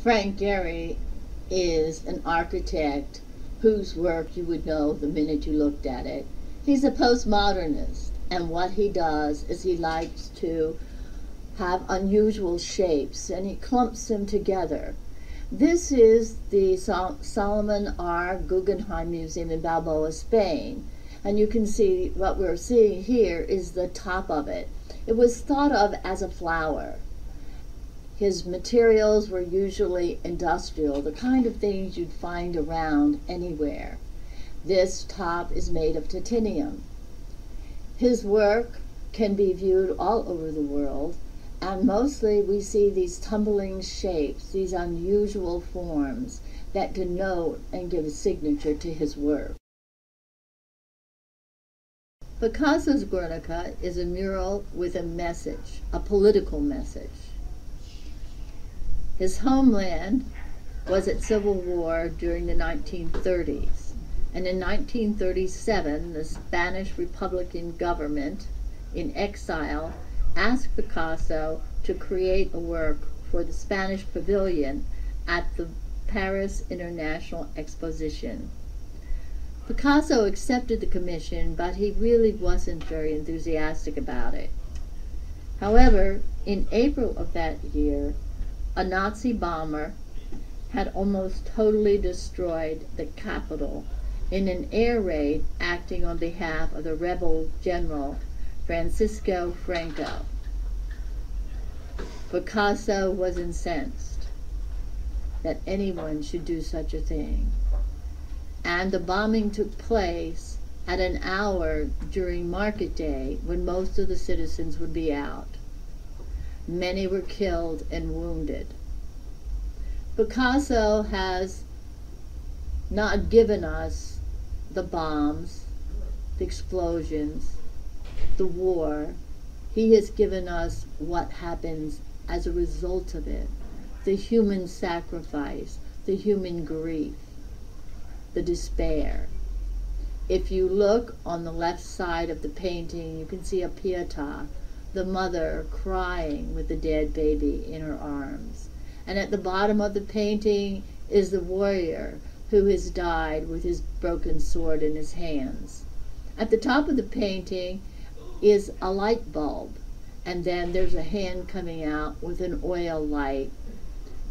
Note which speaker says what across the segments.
Speaker 1: Frank Gehry is an architect whose work you would know the minute you looked at it. He's a postmodernist, and what he does is he likes to have unusual shapes, and he clumps them together. This is the Solomon R. Guggenheim Museum in Balboa, Spain, and you can see what we're seeing here is the top of it. It was thought of as a flower. His materials were usually industrial, the kind of things you'd find around anywhere. This top is made of titanium. His work can be viewed all over the world, and mostly we see these tumbling shapes, these unusual forms that denote and give a signature to his work. Picasso's Guernica is a mural with a message, a political message. His homeland was at civil war during the 1930s, and in 1937 the Spanish Republican government in exile asked Picasso to create a work for the Spanish Pavilion at the Paris International Exposition. Picasso accepted the commission, but he really wasn't very enthusiastic about it. However, in April of that year, a Nazi bomber had almost totally destroyed the capital in an air raid acting on behalf of the rebel general Francisco Franco. Picasso was incensed that anyone should do such a thing, and the bombing took place at an hour during market day when most of the citizens would be out. Many were killed and wounded. Picasso has not given us the bombs, the explosions, the war. He has given us what happens as a result of it, the human sacrifice, the human grief, the despair. If you look on the left side of the painting, you can see a Pietà, the mother crying with the dead baby in her arms. And at the bottom of the painting is the warrior who has died with his broken sword in his hands. At the top of the painting is a light bulb, and then there's a hand coming out with an oil light,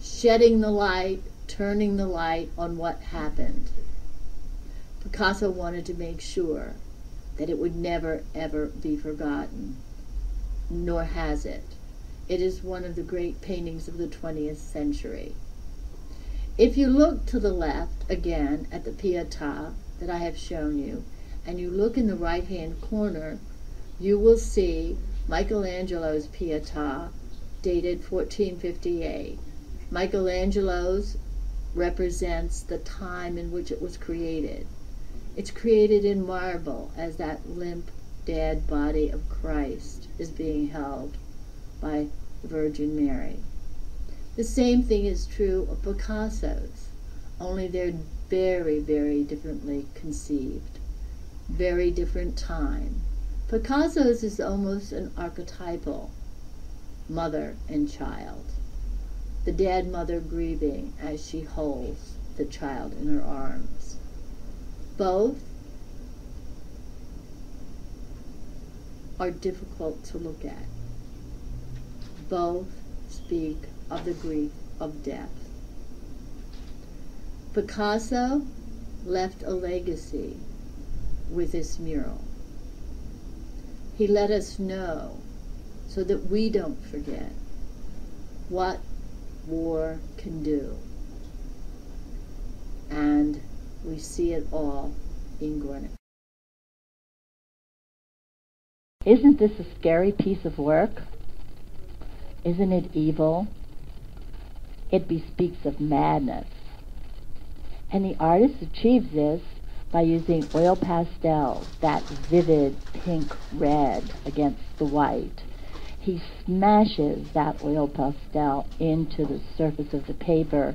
Speaker 1: shedding the light, turning the light on what happened. Picasso wanted to make sure that it would never, ever be forgotten, nor has it. It is one of the great paintings of the 20th century. If you look to the left, again, at the Pietà that I have shown you, and you look in the right-hand corner, you will see Michelangelo's Pietà, dated 1458. Michelangelo's represents the time in which it was created. It's created in marble as that limp, dead body of Christ is being held by the Virgin Mary. The same thing is true of Picasso's, only they're very, very differently conceived, very different time. Picasso's is almost an archetypal mother and child, the dead mother grieving as she holds the child in her arms. Both are difficult to look at. Both speak of the grief of death. Picasso left a legacy with this mural. He let us know so that we don't forget what war can do. And we see it all in Guernica.
Speaker 2: Isn't this a scary piece of work? Isn't it evil? It bespeaks of madness. And the artist achieves this by using oil pastels, that vivid pink red against the white. He smashes that oil pastel into the surface of the paper,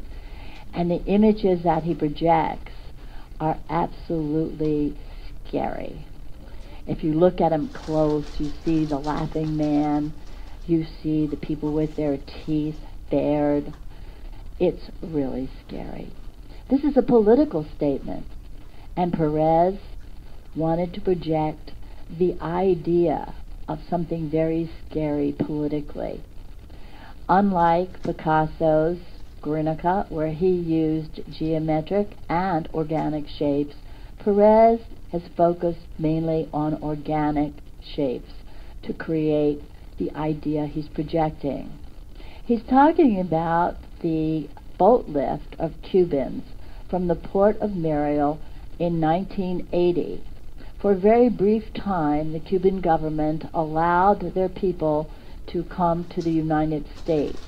Speaker 2: and the images that he projects are absolutely scary. If you look at him close, you see the laughing man, you see the people with their teeth bared, It's really scary. This is a political statement, and Perez wanted to project the idea of something very scary politically. Unlike Picasso's Guernica, where he used geometric and organic shapes, Perez has focused mainly on organic shapes to create the idea he's projecting. He's talking about the boat lift of Cubans from the port of Mariel in 1980. For a very brief time, the Cuban government allowed their people to come to the United States.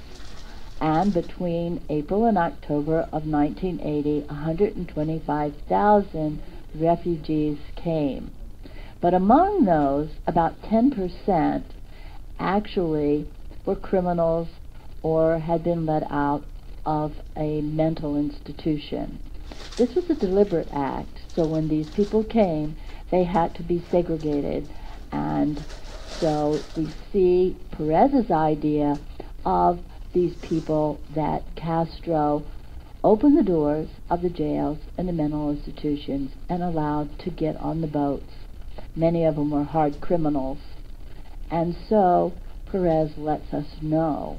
Speaker 2: And between April and October of 1980, 125,000 refugees came. But among those, about 10% actually were criminals or had been let out of a mental institution. This was a deliberate act, so when these people came, they had to be segregated. And so we see Perez's idea of these people that Castro opened the doors of the jails and the mental institutions and allowed to get on the boats. Many of them were hard criminals. And so Perez lets us know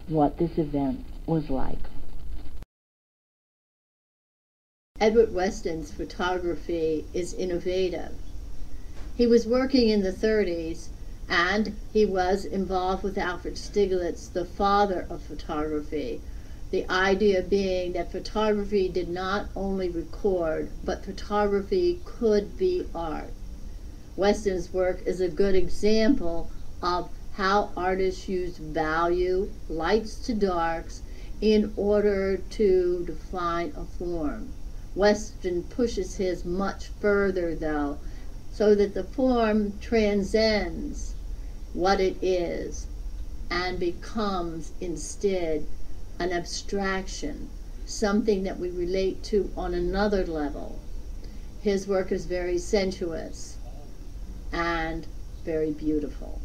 Speaker 2: what this event was like.
Speaker 1: Edward Weston's photography is innovative. He was working in the 30s, and he was involved with Alfred Stieglitz, the father of photography. The idea being that photography did not only record, but photography could be art. Weston's work is a good example of how artists use value, lights to darks, in order to define a form. Weston pushes his much further, though, so that the form transcends what it is and becomes instead an abstraction, something that we relate to on another level. His work is very sensuous and very beautiful.